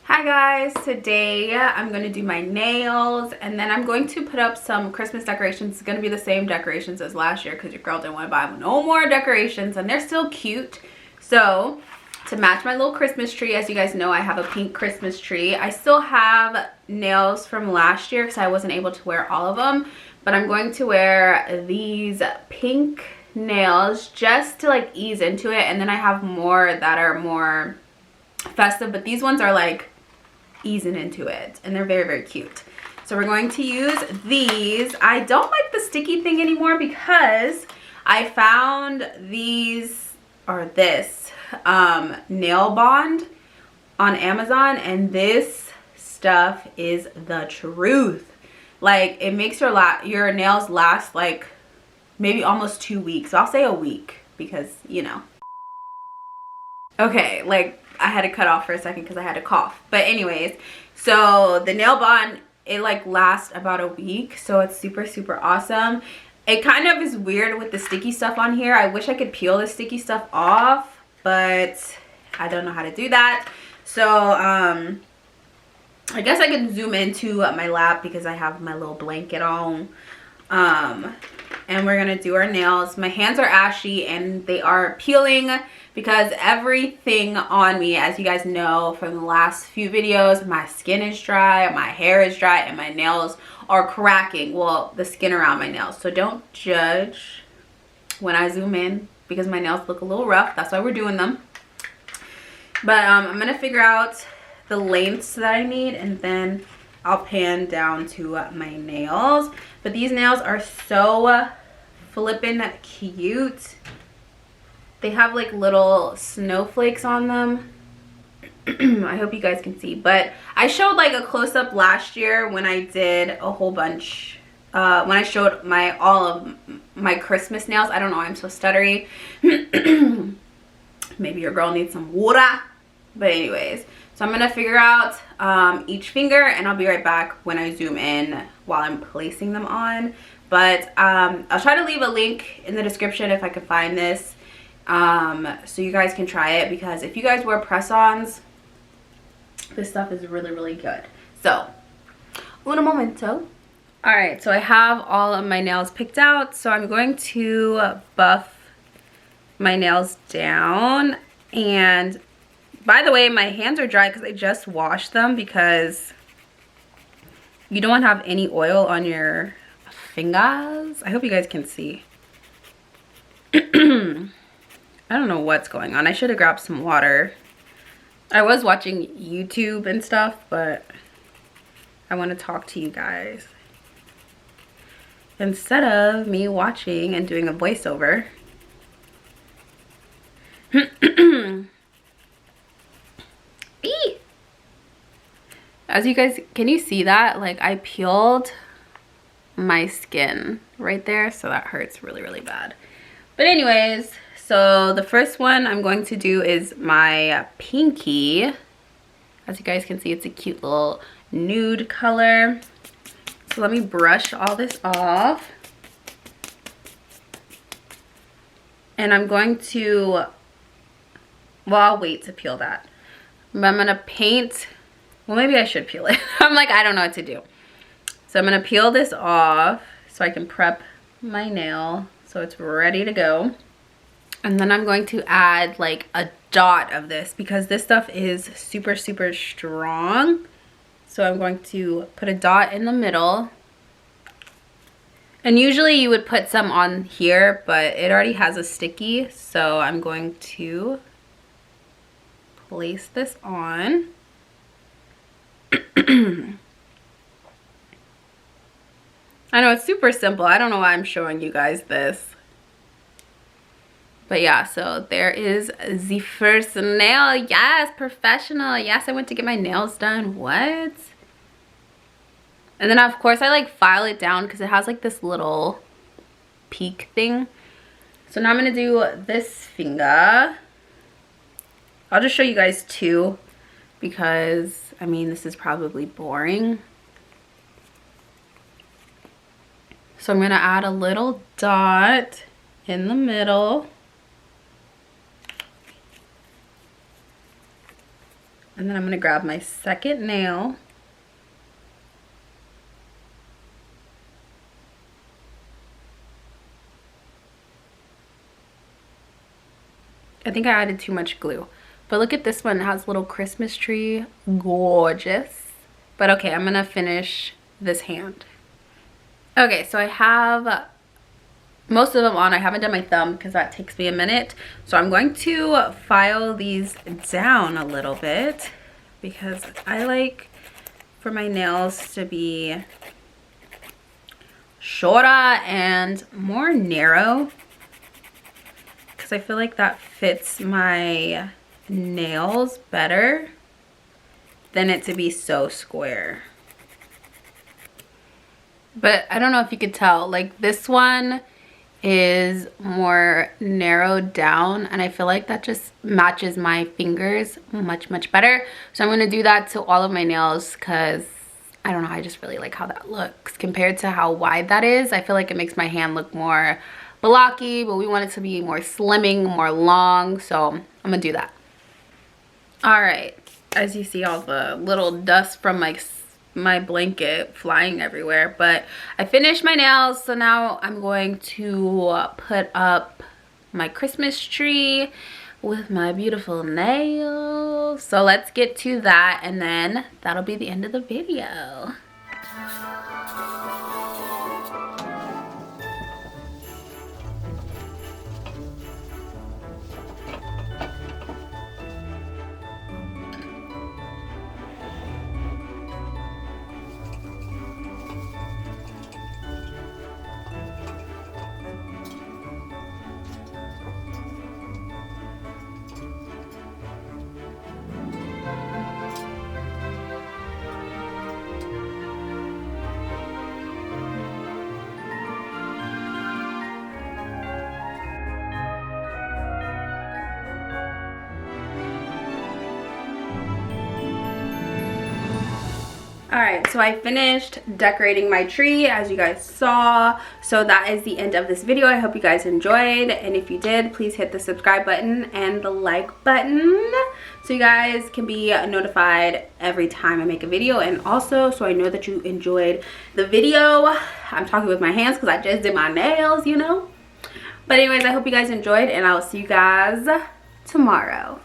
Hi guys, today I'm going to do my nails and then I'm going to put up some Christmas decorations. It's going to be the same decorations as last year because your girl didn't want to buy no more decorations and they're still cute. So to match my little Christmas tree, as you guys know, I have a pink Christmas tree. I still have nails from last year because I wasn't able to wear all of them, but I'm going to wear these pink nails just to like ease into it, and then I have more that are more festive, but these ones are like easing into it and they're very cute. So we're going to use these. I don't like the sticky thing anymore because I found these or this NailBond on Amazon, and this stuff is the truth. Like, it makes your nails last like maybe almost 2 weeks. I'll say a week because, you know. Okay, like I had to cut off for a second because I had to cough. But anyways, so the NailBond, it like lasts about a week. So it's super awesome. It kind of is weird with the sticky stuff on here. I wish I could peel the sticky stuff off, but I don't know how to do that. So I guess I can zoom into my lap because I have my little blanket on. And we're gonna do our nails. My hands are ashy and they are peeling because everything on me, as you guys know from the last few videos, my skin is dry, my hair is dry, and my nails are cracking. Well, the skin around my nails. So don't judge when I zoom in because my nails look a little rough. That's why we're doing them. But I'm gonna figure out the lengths that I need, and then I'll pan down to my nails. But these nails are so flippin' cute. They have like little snowflakes on them. I hope you guys can see, but I showed like a close-up last year when I did a whole bunch when I showed all of my Christmas nails. I don't know why I'm so stuttery. Maybe your girl needs some water. But anyways, so I'm gonna figure out each finger, and I'll be right back when I zoom in while I'm placing them on. But I'll try to leave a link in the description if I can find this, so you guys can try it, because if you guys wear press-ons, this stuff is really good. So un momento. All right, so I have all of my nails picked out, so I'm going to buff my nails down. And by the way, my hands are dry because I just washed them, because you don't want to have any oil on your fingers. I hope you guys can see. I don't know what's going on. I should have grabbed some water. I was watching YouTube and stuff, but I want to talk to you guys instead of me watching and doing a voiceover. As you guys, can you see that? Like, I peeled my skin right there, so that hurts really bad. But anyways, so the first one I'm going to do is my pinky. As you guys can see, it's a cute little nude color. So let me brush all this off. And I'm going to, well, I'll wait to peel that. But I'm gonna paint, well, maybe I should peel it. I'm like, I don't know what to do. So I'm gonna peel this off so I can prep my nail so it's ready to go. And then I'm going to add like a dot of this because this stuff is super strong. So I'm going to put a dot in the middle. And usually you would put some on here, but it already has a sticky. So I'm going to place this on. I know it's super simple. I don't know why I'm showing you guys this. But yeah, so there is the first nail. Yes, professional. Yes, I went to get my nails done. What? And then of course I like file it down because it has like this little peak thing. So now I'm gonna do this finger. I'll just show you guys two because I mean this is probably boring. So I'm gonna add a little dot in the middle. And then I'm gonna grab my second nail. I think I added too much glue. But look at this one, it has a little Christmas tree. Gorgeous. But okay, I'm gonna finish this hand. Okay, so I have most of them on. I haven't done my thumb because that takes me a minute. So I'm going to file these down a little bit because I like for my nails to be shorter and more narrow, because I feel like that fits my nails better than it to be so square. But I don't know if you could tell, like this one is more narrowed down, and I feel like that just matches my fingers much better. So I'm going to do that to all of my nails because I don't know, I just really like how that looks compared to how wide that is. I feel like it makes my hand look more blocky, but we want it to be more slimming, more long, so I'm gonna do that. All right, as you see all the little dust from my blanket flying everywhere, but I finished my nails, so now I'm going to put up my Christmas tree with my beautiful nails. So let's get to that, and then that'll be the end of the video. Alright, so I finished decorating my tree as you guys saw. So that is the end of this video. I hope you guys enjoyed, and if you did, please hit the subscribe button and the like button so you guys can be notified every time I make a video, and also so I know that you enjoyed the video. I'm talking with my hands because I just did my nails, you know. But anyways, I hope you guys enjoyed, and I'll see you guys tomorrow.